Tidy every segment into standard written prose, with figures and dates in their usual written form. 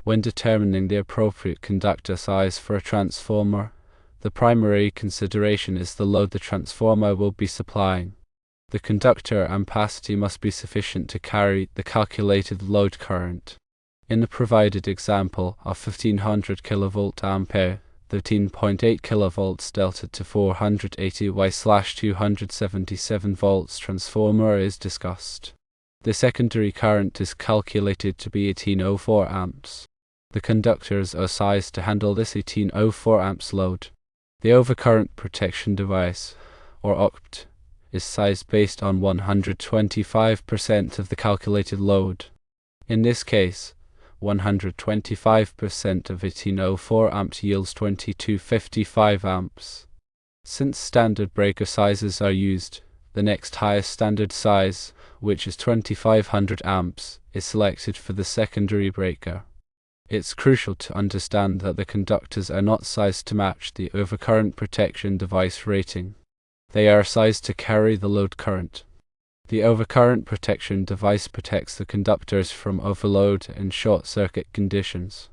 When determining the appropriate conductor size for a transformer, the primary consideration is the load the transformer will be supplying. The conductor ampacity must be sufficient to carry the calculated load current. In the provided example of 1500 kV ampere, 13.8 kV delta to 480 Y/277 volts transformer is discussed. The secondary current is calculated to be 1804 amps. The conductors are sized to handle this 1804 amps load. The overcurrent protection device, or OCPT, is sized based on 125% of the calculated load. In this case, 125% of 1804 amps yields 2255 amps. Since standard breaker sizes are used, the next highest standard size, which is 2500 amps, is selected for the secondary breaker. It's crucial to understand that the conductors are not sized to match the overcurrent protection device rating. They are sized to carry the load current. The overcurrent protection device protects the conductors from overload and short-circuit conditions.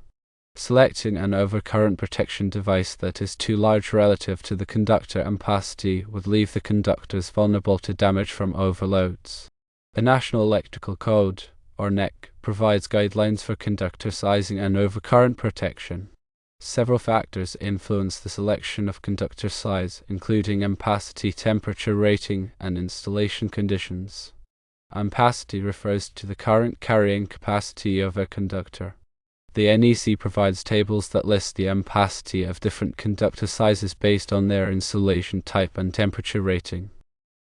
Selecting an overcurrent protection device that is too large relative to the conductor ampacity would leave the conductors vulnerable to damage from overloads. The National Electrical Code, or NEC, provides guidelines for conductor sizing and overcurrent protection. Several factors influence the selection of conductor size, including ampacity, temperature rating, and installation conditions. Ampacity refers to the current carrying capacity of a conductor. The NEC provides tables that list the ampacity of different conductor sizes based on their insulation type and temperature rating.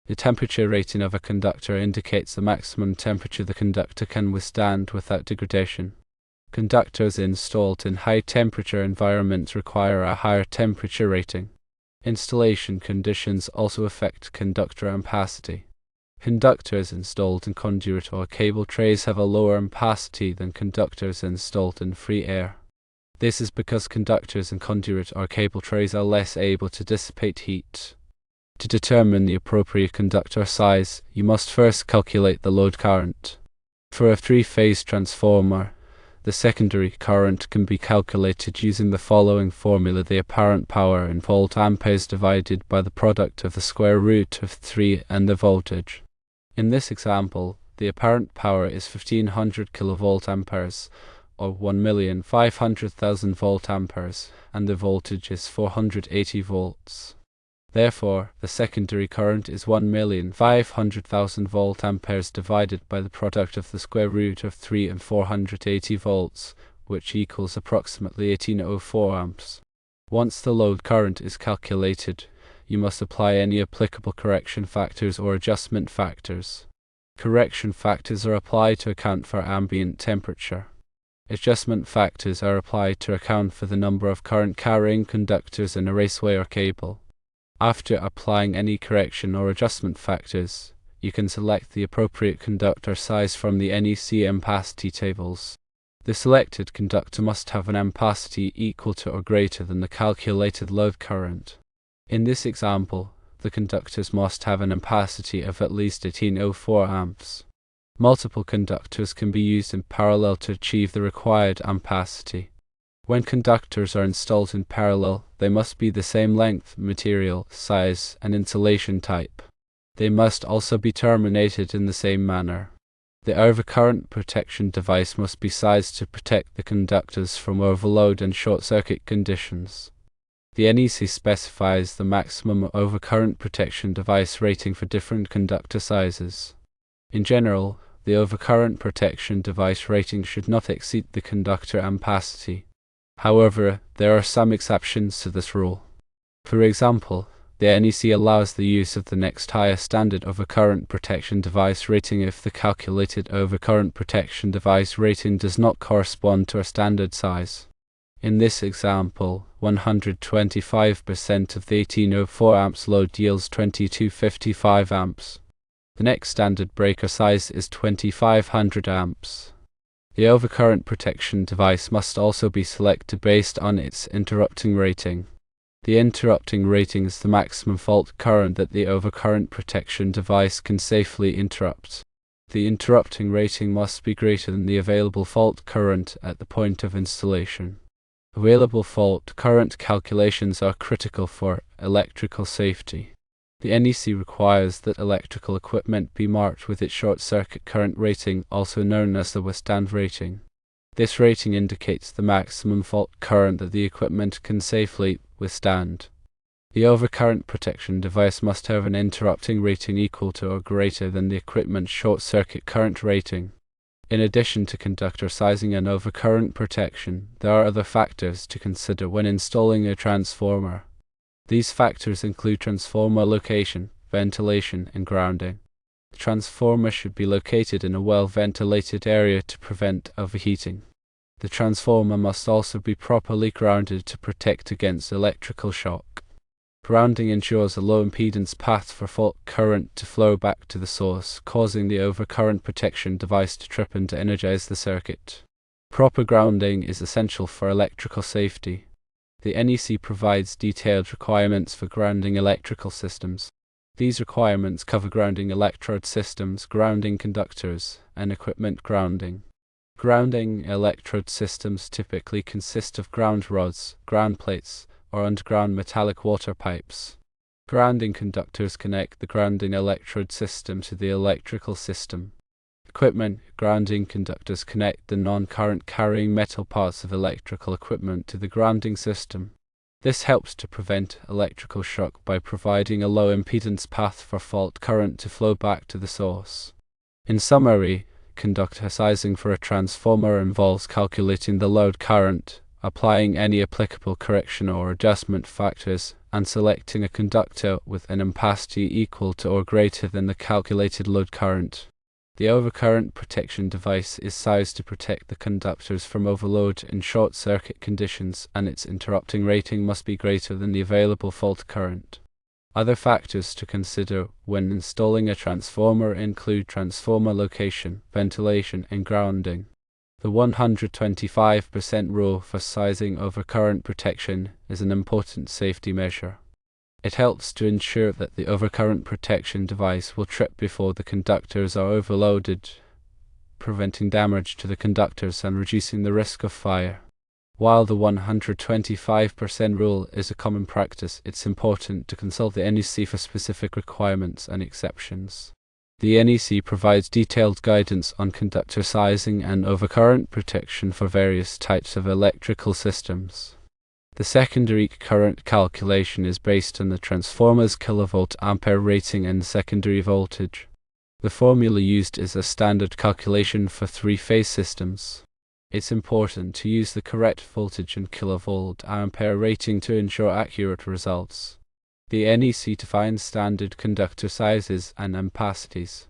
The temperature rating of a conductor indicates the maximum temperature the conductor can withstand without degradation. Conductors installed in high-temperature environments require a higher temperature rating. Installation conditions also affect conductor ampacity. Conductors installed in conduit or cable trays have a lower ampacity than conductors installed in free air. This is because conductors in conduit or cable trays are less able to dissipate heat. To determine the appropriate conductor size, you must first calculate the load current. For a three-phase transformer, the secondary current can be calculated using the following formula: the apparent power in volt amperes divided by the product of the square root of 3 and the voltage. In this example, the apparent power is 1500 kilovolt amperes, or 1,500,000 volt amperes, and the voltage is 480 volts. Therefore, the secondary current is 1,500,000 volt amperes divided by the product of the square root of 3 and 480 volts, which equals approximately 1804 amps. Once the load current is calculated, you must apply any applicable correction factors or adjustment factors. Correction factors are applied to account for ambient temperature. Adjustment factors are applied to account for the number of current-carrying conductors in a raceway or cable. After applying any correction or adjustment factors, you can select the appropriate conductor size from the NEC ampacity tables. The selected conductor must have an ampacity equal to or greater than the calculated load current. In this example, the conductors must have an ampacity of at least 1804 amps. Multiple conductors can be used in parallel to achieve the required ampacity. When conductors are installed in parallel, they must be the same length, material, size, and insulation type. They must also be terminated in the same manner. The overcurrent protection device must be sized to protect the conductors from overload and short-circuit conditions. The NEC specifies the maximum overcurrent protection device rating for different conductor sizes. In general, the overcurrent protection device rating should not exceed the conductor ampacity. However, there are some exceptions to this rule. For example, the NEC allows the use of the next highest standard overcurrent protection device rating if the calculated overcurrent protection device rating does not correspond to a standard size. In this example, 125% of the 1804 amps load yields 2255 amps. The next standard breaker size is 2500 amps. The overcurrent protection device must also be selected based on its interrupting rating. The interrupting rating is the maximum fault current that the overcurrent protection device can safely interrupt. The interrupting rating must be greater than the available fault current at the point of installation. Available fault current calculations are critical for electrical safety. The NEC requires that electrical equipment be marked with its short circuit current rating, also known as the withstand rating. This rating indicates the maximum fault current that the equipment can safely withstand. The overcurrent protection device must have an interrupting rating equal to or greater than the equipment's short circuit current rating. In addition to conductor sizing and overcurrent protection, there are other factors to consider when installing a transformer. These factors include transformer location, ventilation, and grounding. The transformer should be located in a well-ventilated area to prevent overheating. The transformer must also be properly grounded to protect against electrical shock. Grounding ensures a low impedance path for fault current to flow back to the source, causing the overcurrent protection device to trip and to energize the circuit. Proper grounding is essential for electrical safety. The NEC provides detailed requirements for grounding electrical systems. These requirements cover grounding electrode systems, grounding conductors, and equipment grounding. Grounding electrode systems typically consist of ground rods, ground plates, or underground metallic water pipes. Grounding conductors connect the grounding electrode system to the electrical system. Equipment grounding conductors connect the non-current carrying metal parts of electrical equipment to the grounding system. This helps to prevent electrical shock by providing a low impedance path for fault current to flow back to the source. In summary, conductor sizing for a transformer involves calculating the load current, applying any applicable correction or adjustment factors, and selecting a conductor with an ampacity equal to or greater than the calculated load current. The overcurrent protection device is sized to protect the conductors from overload in short-circuit conditions, and its interrupting rating must be greater than the available fault current. Other factors to consider when installing a transformer include transformer location, ventilation, and grounding. The 125% rule for sizing overcurrent protection is an important safety measure. It helps to ensure that the overcurrent protection device will trip before the conductors are overloaded, preventing damage to the conductors and reducing the risk of fire. While the 125% rule is a common practice, it's important to consult the NEC for specific requirements and exceptions. The NEC provides detailed guidance on conductor sizing and overcurrent protection for various types of electrical systems. The secondary current calculation is based on the transformer's kilovolt-ampere rating and secondary voltage. The formula used is a standard calculation for three-phase systems. It's important to use the correct voltage and kilovolt-ampere rating to ensure accurate results. The NEC defines standard conductor sizes and ampacities.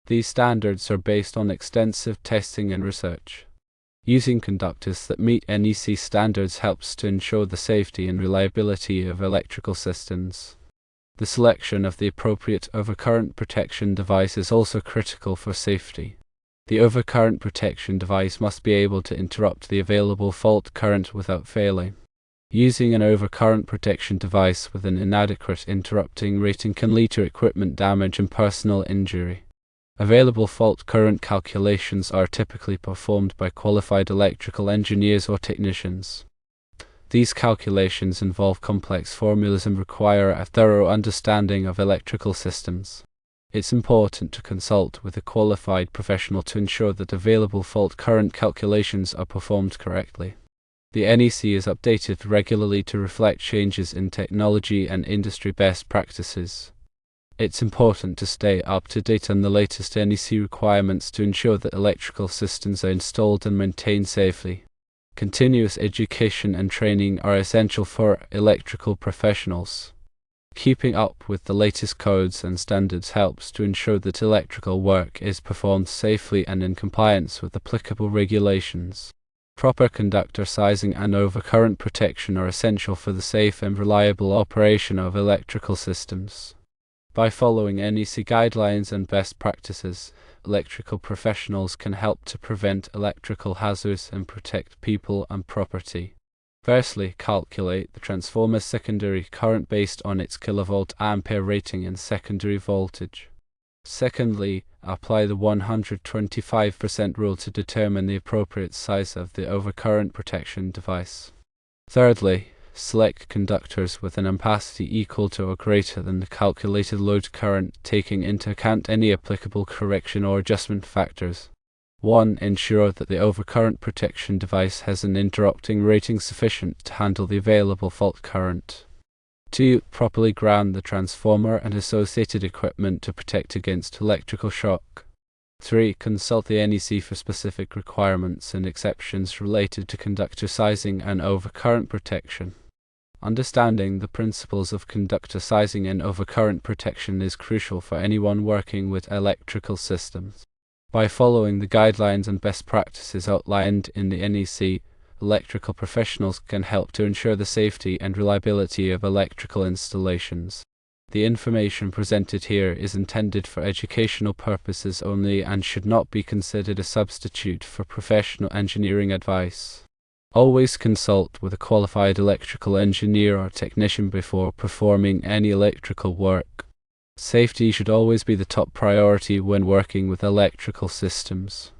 These standards are based on extensive testing and research. Using conductors that meet NEC standards helps to ensure the safety and reliability of electrical systems. The selection of the appropriate overcurrent protection device is also critical for safety. The overcurrent protection device must be able to interrupt the available fault current without failing. Using an overcurrent protection device with an inadequate interrupting rating can lead to equipment damage and personal injury. Available fault current calculations are typically performed by qualified electrical engineers or technicians. These calculations involve complex formulas and require a thorough understanding of electrical systems. It's important to consult with a qualified professional to ensure that available fault current calculations are performed correctly. The NEC is updated regularly to reflect changes in technology and industry best practices. It's important to stay up to date on the latest NEC requirements to ensure that electrical systems are installed and maintained safely. Continuous education and training are essential for electrical professionals. Keeping up with the latest codes and standards helps to ensure that electrical work is performed safely and in compliance with applicable regulations. Proper conductor sizing and overcurrent protection are essential for the safe and reliable operation of electrical systems. By following NEC guidelines and best practices, electrical professionals can help to prevent electrical hazards and protect people and property. Firstly, calculate the transformer's secondary current based on its kilovolt-ampere rating and secondary voltage. Secondly, apply the 125% rule to determine the appropriate size of the overcurrent protection device. Thirdly, select conductors with an ampacity equal to or greater than the calculated load current, taking into account any applicable correction or adjustment factors. 1. Ensure that the overcurrent protection device has an interrupting rating sufficient to handle the available fault current. 2. Properly ground the transformer and associated equipment to protect against electrical shock. 3. Consult the NEC for specific requirements and exceptions related to conductor sizing and overcurrent protection. Understanding the principles of conductor sizing and overcurrent protection is crucial for anyone working with electrical systems. By following the guidelines and best practices outlined in the NEC, electrical professionals can help to ensure the safety and reliability of electrical installations. The information presented here is intended for educational purposes only and should not be considered a substitute for professional engineering advice. Always consult with a qualified electrical engineer or technician before performing any electrical work. Safety should always be the top priority when working with electrical systems.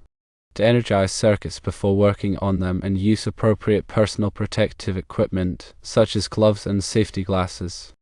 To energize circuits before working on them and use appropriate personal protective equipment, such as gloves and safety glasses.